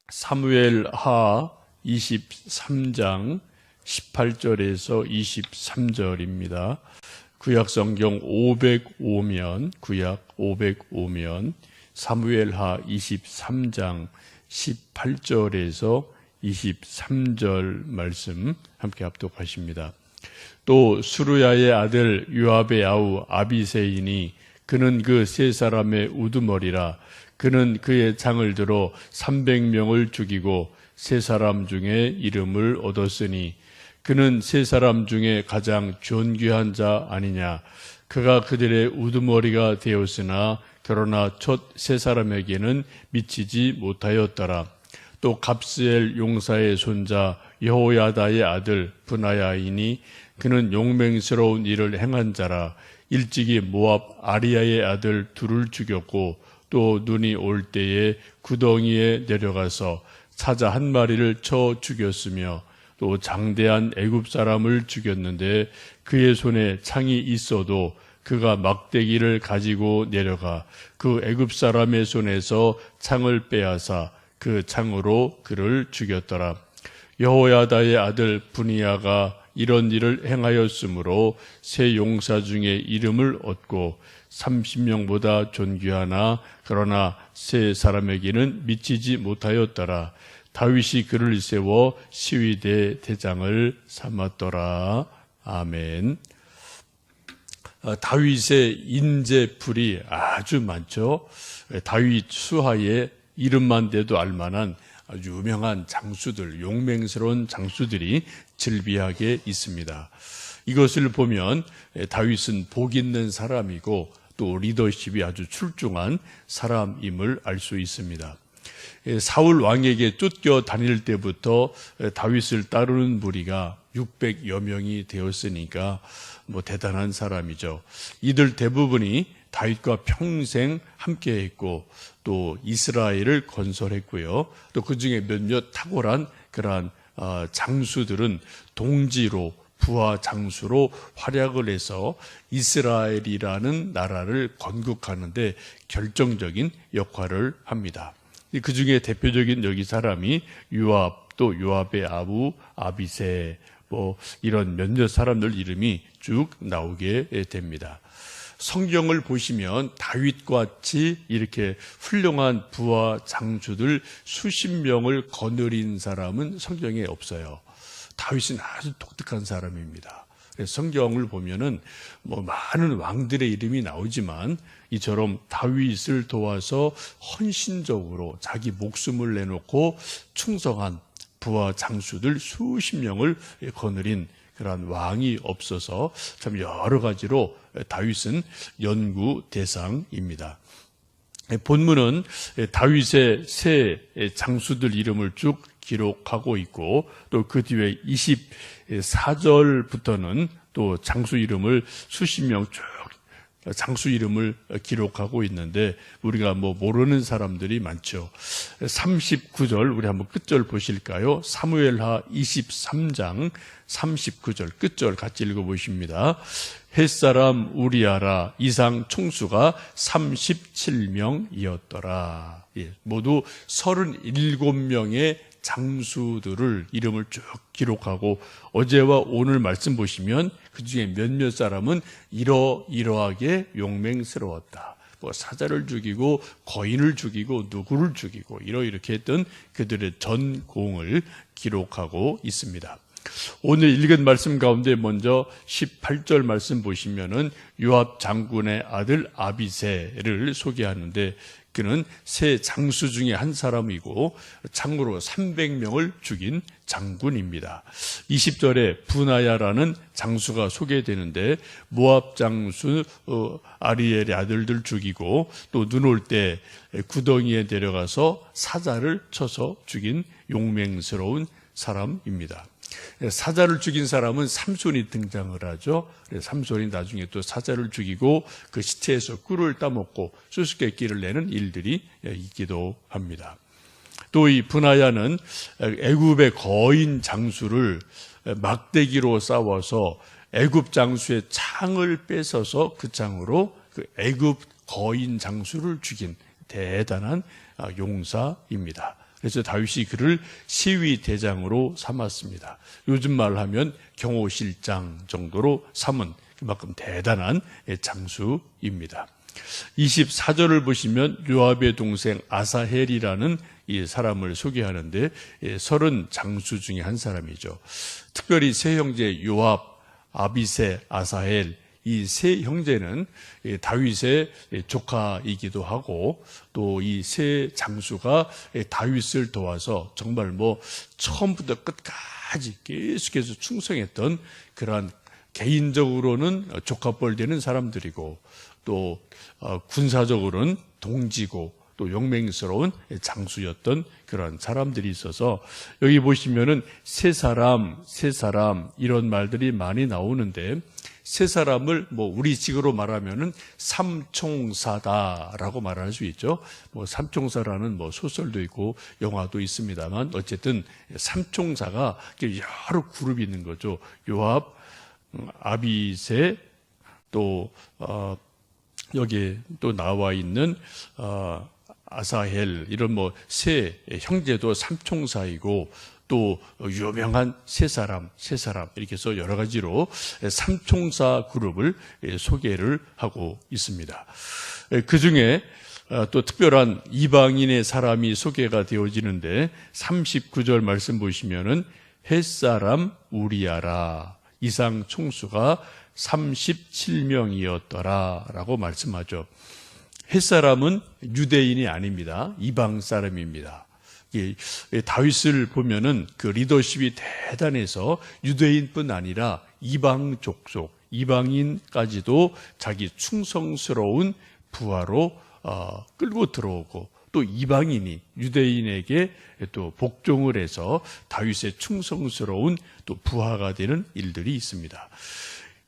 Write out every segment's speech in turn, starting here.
사무엘하 23장 18절에서 23절입니다. 구약성경 505면 사무엘하 23장 18절에서 23절 말씀 함께 합독하십니다. 또 수루야의 아들 요압의 아우 아비새이니 그는 그 세 사람의 우두머리라. 그는 그의 창을 들어 300명을 죽이고 세 사람 중에 이름을 얻었으니 그는 세 사람 중에 가장 존귀한 자 아니냐. 그가 그들의 우두머리가 되었으나 그러나 첫 세 사람에게는 미치지 못하였더라. 또 갑스엘 용사의 손자 여호야다의 아들 브나야이니 그는 용맹스러운 일을 행한 자라. 일찍이 모압 아리야의 아들 둘을 죽였고 또 눈이 올 때에 구덩이에 내려가서 사자 한 마리를 쳐 죽였으며 또 장대한 애굽 사람을 죽였는데 그의 손에 창이 있어도 그가 막대기를 가지고 내려가 그 애굽 사람의 손에서 창을 빼앗아 그 창으로 그를 죽였더라. 여호야다의 아들 브니야가 이런 일을 행하였으므로 세 용사 중에 이름을 얻고 30명보다 존귀하나 그러나 세 사람에게는 미치지 못하였더라. 다윗이 그를 세워 시위대 대장을 삼았더라. 아멘. 다윗의 인재풀이 아주 많죠. 다윗 수하에 이름만 대도 알만한 아주 유명한 장수들, 용맹스러운 장수들이 즐비하게 있습니다. 이것을 보면 다윗은 복 있는 사람이고 또 리더십이 아주 출중한 사람임을 알 수 있습니다. 사울 왕에게 쫓겨 다닐 때부터 다윗을 따르는 무리가 600여 명이 되었으니까 대단한 사람이죠. 이들 대부분이 다윗과 평생 함께했고 또 이스라엘을 건설했고요. 또 그중에 몇몇 탁월한 그러한 장수들은 동지로 부하 장수로 활약을 해서 이스라엘이라는 나라를 건국하는데 결정적인 역할을 합니다. 그중에 대표적인 여기 사람이 요압, 또 요압의 아부 아비새 이런 몇몇 사람들 이름이 쭉 나오게 됩니다. 성경을 보시면 다윗같이 이렇게 훌륭한 부하 장수들 수십 명을 거느린 사람은 성경에 없어요. 다윗은 아주 독특한 사람입니다. 성경을 보면은 많은 왕들의 이름이 나오지만 이처럼 다윗을 도와서 헌신적으로 자기 목숨을 내놓고 충성한 부하 장수들 수십 명을 거느린 그러한 왕이 없어서 참 여러 가지로 다윗은 연구 대상입니다. 본문은 다윗의 세 장수들 이름을 쭉 기록하고 있고 또 그 뒤에 24절부터는 또 장수 이름을 수십 명 쭉 장수 이름을 기록하고 있는데 우리가 모르는 사람들이 많죠. 39절 우리 한번 끝절 보실까요? 사무엘하 23장 39절 끝절 같이 읽어보십니다. 햇사람 우리아라 이상 총수가 37명이었더라. 모두 37명의 장수들을 이름을 쭉 기록하고 어제와 오늘 말씀 보시면 그중에 몇몇 사람은 이러이러하게 용맹스러웠다. 사자를 죽이고 거인을 죽이고 누구를 죽이고 이렇게 했던 그들의 전공을 기록하고 있습니다. 오늘 읽은 말씀 가운데 먼저 18절 말씀 보시면은 요압 장군의 아들 아비새를 소개하는데 그는 세 장수 중에 한 사람이고 창으로 300명을 죽인 장군입니다. 20절에 브나야라는 장수가 소개되는데 모압 장수 아리엘의 아들들 죽이고 또 눈 올 때 구덩이에 내려가서 사자를 쳐서 죽인 용맹스러운 사람입니다. 사자를 죽인 사람은 삼손이 등장을 하죠. 삼손이 나중에 또 사자를 죽이고 그 시체에서 꿀을 따먹고 수수께끼를 내는 일들이 있기도 합니다. 또 이 브나야는 애굽의 거인 장수를 막대기로 싸워서 애굽 장수의 창을 뺏어서 그 창으로 그 애굽 거인 장수를 죽인 대단한 용사입니다. 그래서 다윗이 그를 시위 대장으로 삼았습니다. 요즘 말로 하면 경호실장 정도로 삼은 그만큼 대단한 장수입니다. 24절을 보시면 요압의 동생 아사헬이라는 이 사람을 소개하는데 30 장수 중에 한 사람이죠. 특별히 세 형제 요압, 아비세, 아사헬 이 세 형제는 다윗의 조카이기도 하고 또 이 세 장수가 다윗을 도와서 정말 뭐 처음부터 끝까지 계속해서 충성했던 그러한 개인적으로는 조카뻘 되는 사람들이고 또 군사적으로는 동지고 또 용맹스러운 장수였던 그런 사람들이 있어서 여기 보시면은 세 사람 이런 말들이 많이 나오는데 세 사람을 뭐 우리식으로 말하면은 삼총사다라고 말할 수 있죠. 뭐 삼총사라는 뭐 소설도 있고 영화도 있습니다만 어쨌든 삼총사가 여러 그룹이 있는 거죠. 요압, 아비세 또 여기에 또 나와 있는 아사헬 이런 뭐 세 형제도 삼총사이고 또 유명한 세 사람 이렇게 해서 여러 가지로 삼총사 그룹을 소개를 하고 있습니다. 그 중에 또 특별한 이방인의 사람이 소개가 되어지는데 39절 말씀 보시면은 햇사람 우리아라 이상 총수가 37명이었더라 라고 말씀하죠. 햇사람은 유대인이 아닙니다. 이방 사람입니다. 다윗을 보면은 그 리더십이 대단해서 유대인뿐 아니라 이방 족속, 이방인까지도 자기 충성스러운 부하로 끌고 들어오고 또 이방인이 유대인에게 또 복종을 해서 다윗의 충성스러운 또 부하가 되는 일들이 있습니다.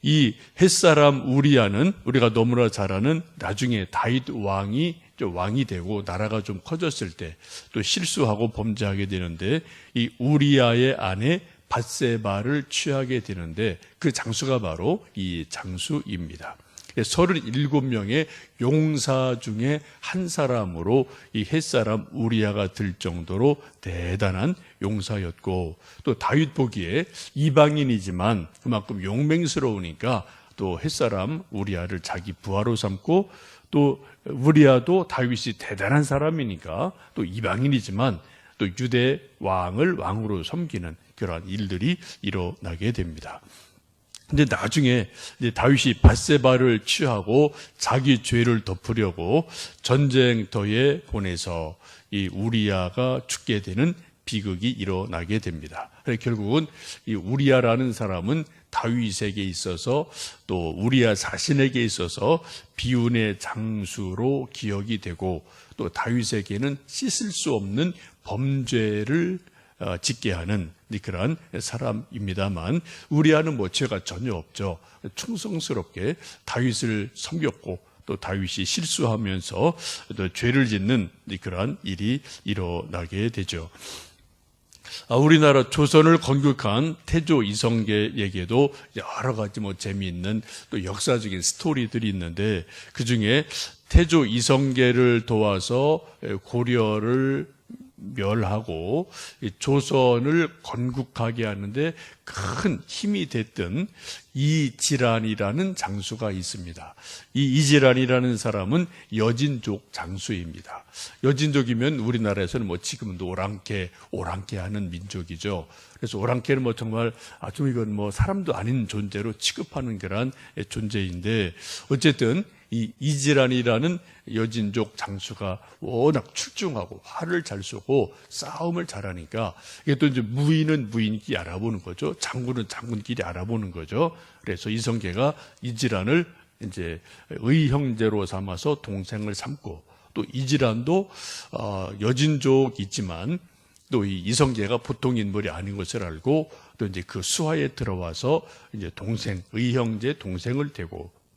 이 햇사람 우리아는 우리가 너무나 잘 아는 나중에 다윗 왕이 되고 나라가 좀 커졌을 때 또 실수하고 범죄하게 되는데 이 우리아의 아내 밧세바를 취하게 되는데 그 장수가 바로 이 장수입니다. 37명의 용사 중에 한 사람으로 이 햇사람 우리아가 들 정도로 대단한 용사였고 또 다윗 보기에 이방인이지만 그만큼 용맹스러우니까 또 햇사람 우리아를 자기 부하로 삼고 또 우리아도 다윗이 대단한 사람이니까 또 이방인이지만 또 유대 왕을 왕으로 섬기는 그러한 일들이 일어나게 됩니다. 근데 나중에 이제 다윗이 밧세바를 취하고 자기 죄를 덮으려고 전쟁터에 보내서 이 우리아가 죽게 되는 비극이 일어나게 됩니다. 결국은 이 우리아라는 사람은 다윗에게 있어서 또 우리아 자신에게 있어서 비운의 장수로 기억이 되고 또 다윗에게는 씻을 수 없는 범죄를 짓게 하는 그러한 사람입니다만 우리아는 뭐 죄가 전혀 없죠. 충성스럽게 다윗을 섬겼고 또 다윗이 실수하면서 또 죄를 짓는 그러한 일이 일어나게 되죠. 우리나라 조선을 건국한 태조 이성계에게도 여러 가지 뭐 재미있는 또 역사적인 스토리들이 있는데 그 중에 태조 이성계를 도와서 고려를 멸하고 조선을 건국하게 하는데 큰 힘이 됐던 이질환이라는 장수가 있습니다. 이 이질환이라는 사람은 여진족 장수입니다. 여진족이면 우리나라에서는 뭐 지금도 오랑캐 하는 민족이죠. 그래서 오랑캐는 뭐 정말 좀 이건 뭐 사람도 아닌 존재로 취급하는 그런 존재인데 어쨌든 이 이질환이라는 여진족 장수가 워낙 출중하고 활을 잘 쏘고 싸움을 잘하니까 이게 또 이제 무인은 무인끼리 알아보는 거죠. 장군은 장군끼리 알아보는 거죠. 그래서 이성계가 이질환을 이제 의형제로 삼아서 동생을 삼고 또 이질환도 여진족이지만 또 이 이성계가 보통 인물이 아닌 것을 알고 또 이제 그 수하에 들어와서 이제 의형제 동생을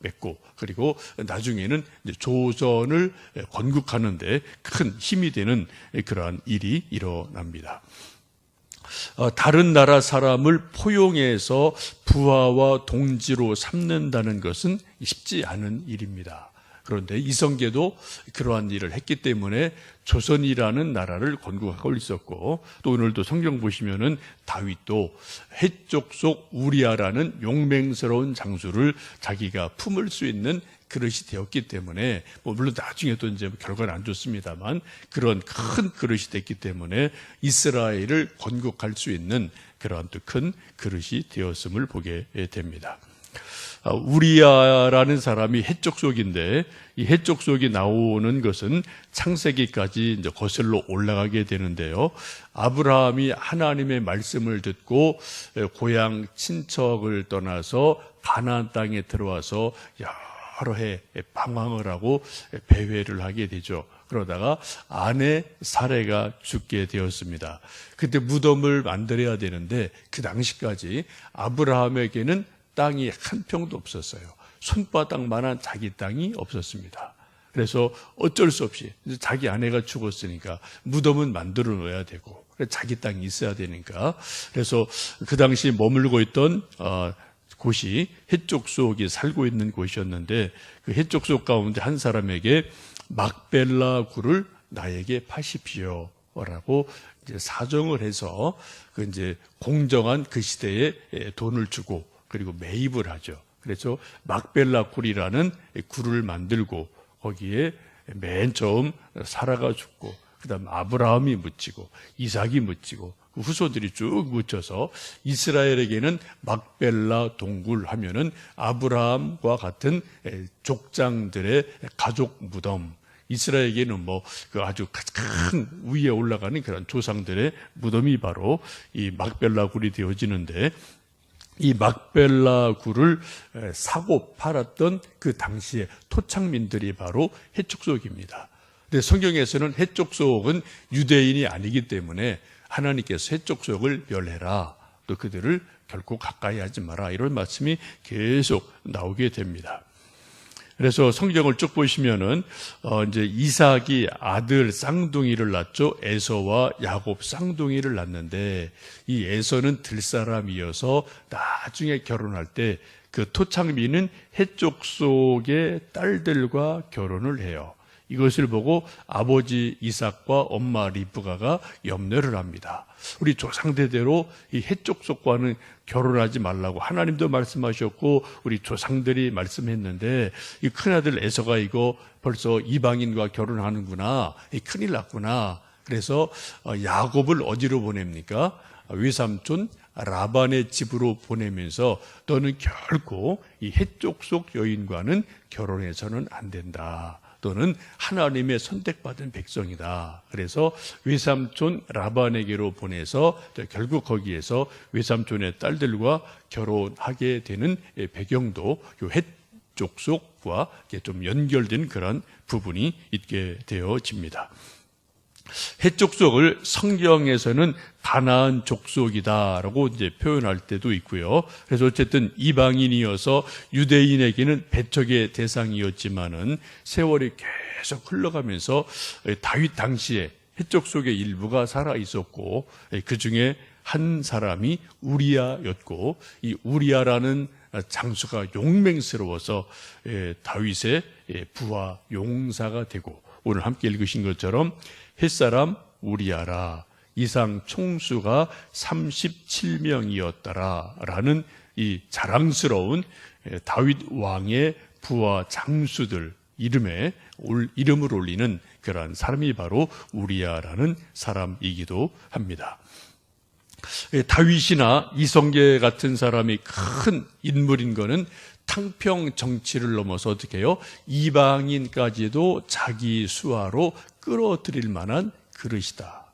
맺고 그리고 나중에는 이제 조선을 건국하는데 큰 힘이 되는 그러한 일이 일어납니다. 다른 나라 사람을 포용해서 부하와 동지로 삼는다는 것은 쉽지 않은 일입니다. 그런데 이성계도 그러한 일을 했기 때문에 조선이라는 나라를 건국하고 있었고, 또 오늘도 성경 보시면은 다윗도 해족 속 우리아라는 용맹스러운 장수를 자기가 품을 수 있는 그릇이 되었기 때문에, 물론 나중에 또 이제 결과는 안 좋습니다만, 그런 큰 그릇이 됐기 때문에 이스라엘을 건국할 수 있는 그러한 또 큰 그릇이 되었음을 보게 됩니다. 우리아라는 사람이 해족속인데, 이 해족속이 나오는 것은 창세기까지 이제 거슬러 올라가게 되는데요. 아브라함이 하나님의 말씀을 듣고 고향 친척을 떠나서 가나안 땅에 들어와서 여러 해 방황을 하고 배회를 하게 되죠. 그러다가 아내 사레가 죽게 되었습니다. 그때 무덤을 만들어야 되는데 그 당시까지 아브라함에게는 땅이 한 평도 없었어요. 손바닥만한 자기 땅이 없었습니다. 그래서 어쩔 수 없이 자기 아내가 죽었으니까 무덤은 만들어 놓아야 되고 자기 땅이 있어야 되니까, 그래서 그 당시 머물고 있던 곳이 해족속이 살고 있는 곳이었는데, 그 해족속 가운데 한 사람에게 막벨라 굴을 나에게 파십시오라고 이제 사정을 해서 그 이제 공정한 그 시대에 돈을 주고 그리고 매입을 하죠. 그래서 막벨라 굴이라는 굴을 만들고 거기에 맨 처음 사라가 죽고 그다음 아브라함이 묻히고 이삭이 묻히고 그 후손들이 쭉 묻혀서 이스라엘에게는 막벨라 동굴 하면은 아브라함과 같은 족장들의 가족 무덤, 이스라엘에게는 그 아주 큰 위에 올라가는 그런 조상들의 무덤이 바로 이 막벨라 굴이 되어지는데, 이 막벨라 굴을 사고 팔았던 그 당시의 토착민들이 바로 해족속입니다. 근데 성경에서는 해족속은 유대인이 아니기 때문에 하나님께서 해족속을 멸해라, 또 그들을 결코 가까이 하지 마라, 이런 말씀이 계속 나오게 됩니다. 그래서 성경을 쭉 보시면은 이제 이삭이 아들 쌍둥이를 낳죠. 에서와 야곱 쌍둥이를 낳는데, 이 에서는 들사람이어서 나중에 결혼할 때 그 토착민은 해족속의 딸들과 결혼을 해요. 이것을 보고 아버지 이삭과 엄마 리브가가 염려를 합니다. 우리 조상대대로 이 해족속과는 결혼하지 말라고 하나님도 말씀하셨고 우리 조상들이 말씀했는데, 이 큰아들 에서가 이거 벌써 이방인과 결혼하는구나, 큰일 났구나. 그래서 야곱을 어디로 보냅니까? 외삼촌 라반의 집으로 보내면서 너는 결코 이 해족속 여인과는 결혼해서는 안 된다. 또는 하나님의 선택받은 백성이다. 그래서 외삼촌 라반에게로 보내서 결국 거기에서 외삼촌의 딸들과 결혼하게 되는 배경도 이 해족속과 좀 연결된 그런 부분이 있게 되어집니다. 해족속을 성경에서는 가나안 족속이다라고 이제 표현할 때도 있고요. 그래서 어쨌든 이방인이어서 유대인에게는 배척의 대상이었지만은 세월이 계속 흘러가면서 다윗 당시에 해족속의 일부가 살아 있었고, 그 중에 한 사람이 우리아였고, 이 우리아라는 장수가 용맹스러워서 다윗의 부하 용사가 되고, 오늘 함께 읽으신 것처럼 햇사람 우리아라 이상 총수가 37명이었더라 라는 이 자랑스러운 다윗 왕의 부하 장수들 이름을 올리는 그러한 사람이 바로 우리아라는 사람이기도 합니다. 다윗이나 이성계 같은 사람이 큰 인물인 것은 탕평 정치를 넘어서 어떻게 해요? 이방인까지도 자기 수하로 끌어들일 만한 그릇이다.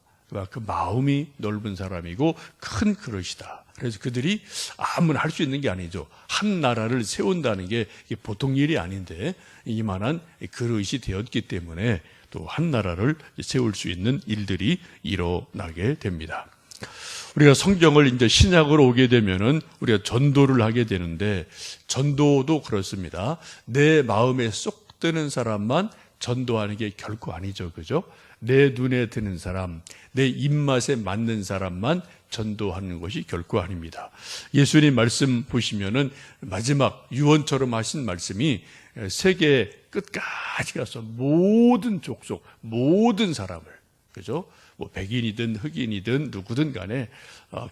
그 마음이 넓은 사람이고 큰 그릇이다. 그래서 그들이 아무나 할 수 있는 게 아니죠. 한 나라를 세운다는 게 보통 일이 아닌데 이만한 그릇이 되었기 때문에 또 한 나라를 세울 수 있는 일들이 일어나게 됩니다. 우리가 성경을 이제 신약으로 오게 되면은 우리가 전도를 하게 되는데, 전도도 그렇습니다. 내 마음에 쏙 드는 사람만 전도하는 게 결코 아니죠. 그죠? 내 눈에 드는 사람, 내 입맛에 맞는 사람만 전도하는 것이 결코 아닙니다. 예수님 말씀 보시면은 마지막 유언처럼 하신 말씀이 세계 끝까지 가서 모든 족속, 모든 사람을, 그죠? 뭐 백인이든 흑인이든 누구든 간에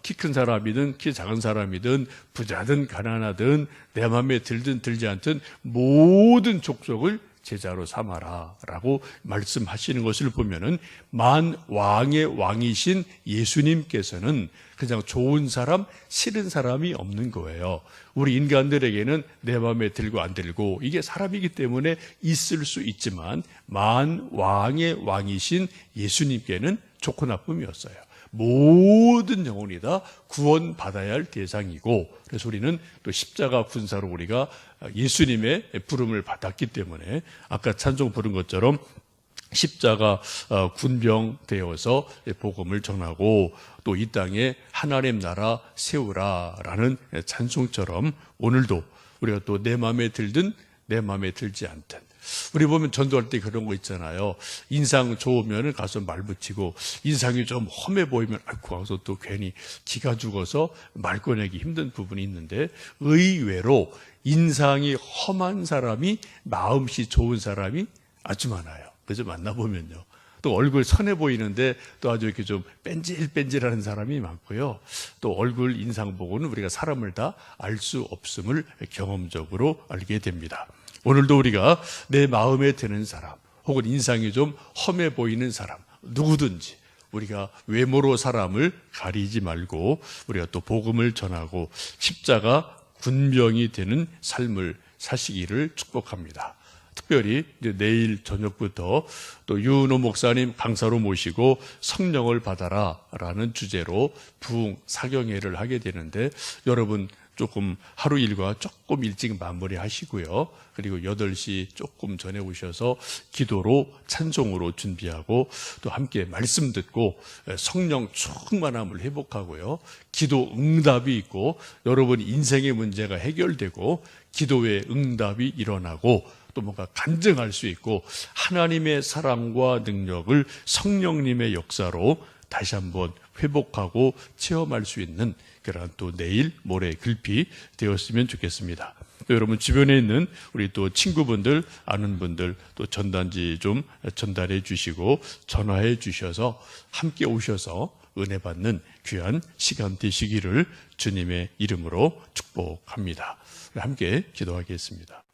키 큰 사람이든 키 작은 사람이든 부자든 가난하든 내 마음에 들든 들지 않든 모든 족속을 제자로 삼아라 라고 말씀하시는 것을 보면은 만 왕의 왕이신 예수님께서는 그냥 좋은 사람, 싫은 사람이 없는 거예요. 우리 인간들에게는 내 마음에 들고 안 들고 이게 사람이기 때문에 있을 수 있지만 만 왕의 왕이신 예수님께는 좋고 나쁨이었어요. 모든 영혼이 다 구원받아야 할 대상이고, 그래서 우리는 또 십자가 군사로 우리가 예수님의 부름을 받았기 때문에 아까 찬송 부른 것처럼 십자가 군병 되어서 복음을 전하고 또 이 땅에 하나님 나라 세우라라는 찬송처럼 오늘도 우리가 또 내 마음에 들든 내 마음에 들지 않든, 우리 보면 전도할 때 그런 거 있잖아요. 인상 좋으면 가서 말 붙이고 인상이 좀 험해 보이면 아이고 가서 또 괜히 기가 죽어서 말 꺼내기 힘든 부분이 있는데, 의외로 인상이 험한 사람이 마음씨 좋은 사람이 아주 많아요. 그래서 만나보면요, 또 얼굴 선해 보이는데 또 아주 이렇게 좀 뺀질뺀질하는 사람이 많고요. 또 얼굴 인상 보고는 우리가 사람을 다 알 수 없음을 경험적으로 알게 됩니다. 오늘도 우리가 내 마음에 드는 사람, 혹은 인상이 좀 험해 보이는 사람, 누구든지 우리가 외모로 사람을 가리지 말고 우리가 또 복음을 전하고 십자가 군병이 되는 삶을 사시기를 축복합니다. 특별히 이제 내일 저녁부터 또 유은호 목사님 강사로 모시고 성령을 받아라라는 주제로 부흥 사경회를 하게 되는데, 여러분 조금 하루 일과 조금 일찍 마무리하시고요. 그리고 8시 조금 전에 오셔서 기도로 찬송으로 준비하고 또 함께 말씀 듣고 성령 충만함을 회복하고요. 기도 응답이 있고 여러분 인생의 문제가 해결되고 기도의 응답이 일어나고 또 뭔가 간증할 수 있고 하나님의 사랑과 능력을 성령님의 역사로 다시 한번 회복하고 체험할 수 있는 그런 또 내일 모레 글피 되었으면 좋겠습니다. 또 여러분 주변에 있는 우리 또 친구분들, 아는 분들 또 전단지 좀 전달해 주시고 전화해 주셔서 함께 오셔서 은혜 받는 귀한 시간 되시기를 주님의 이름으로 축복합니다. 함께 기도하겠습니다.